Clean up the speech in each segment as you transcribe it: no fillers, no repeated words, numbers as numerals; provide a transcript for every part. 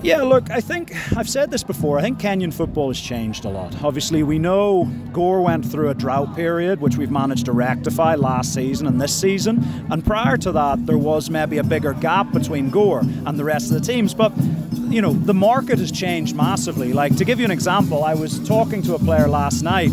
Yeah, look, I think I've said this before. I think Kenyan football has changed a lot. Obviously, we know Gore went through a drought period, which we've managed to rectify last season and this season. And prior to that, there was maybe a bigger gap between Gore and the rest of the teams. But you know, the market has changed massively. Like, to give you an example, I was talking to a player last night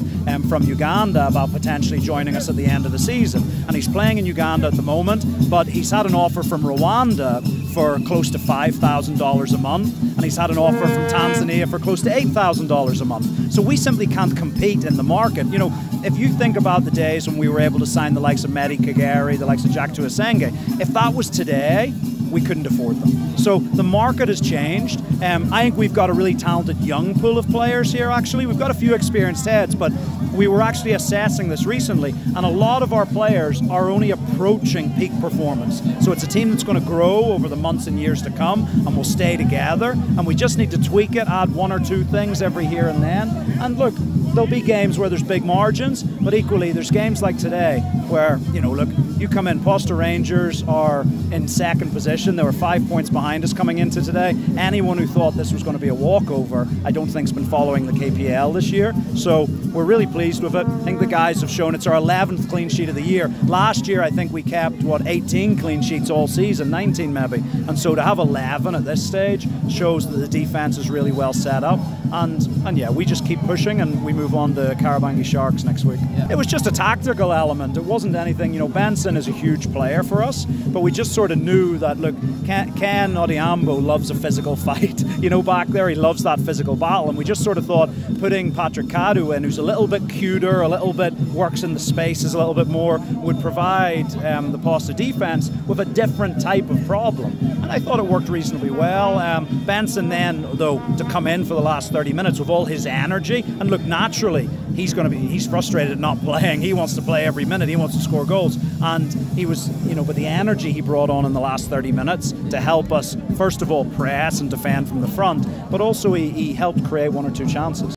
from Uganda about potentially joining us at the end of the season. And he's playing in Uganda at the moment, but he's had an offer from Rwanda for close to $5,000 a month. And he's had an offer from Tanzania for close to $8,000 a month. So we simply can't compete in the market. You know, if you think about the days when we were able to sign the likes of Mehdi Kagere, the likes of Jack Tuasenge, if that was today, we couldn't afford them. So the market has changed. I think we've got a really talented young pool of players here, actually. We've got a few experienced heads, but we were actually assessing this recently, and a lot of our players are only approaching peak performance. So it's a team that's going to grow over the months and years to come, and we'll stay together, and we just need to tweak it, add one or two things every here and then. And look, there'll be games where there's big margins, but equally there's games like today where, you know, look, you come in, Poster Rangers are in second position. They were 5 points behind us coming into today. Anyone who thought this was going to be a walkover, I don't think's been following the KPL this year. So we're really pleased with it. I think the guys have shown it's our 11th clean sheet of the year. Last year, I think we kept, 18 clean sheets all season, 19 maybe. And so to have 11 at this stage shows that the defense is really well set up. And yeah, we just keep pushing and we move on to Kariobangi Sharks next week. Yeah. It was just a tactical element. It wasn't anything, you know, Benson is a huge player for us, but we just sort of knew that, look, Ken Odhiambo loves a physical fight. You know, back there, he loves that physical battle. And we just sort of thought putting Patrick Kadu in, who's a little bit cuter, a little bit works in the spaces a little bit more, would provide the Posta defense with a different type of problem. And I thought it worked reasonably well. Benson then, though, to come in for the last 30 minutes with all his energy, and look, naturally, he's frustrated not playing. He wants to play every minute. He wants to score goals. And he was, you know, with the energy he brought on in the last 30 minutes to help us, first of all, press and defend from the front, but also he helped create one or two chances.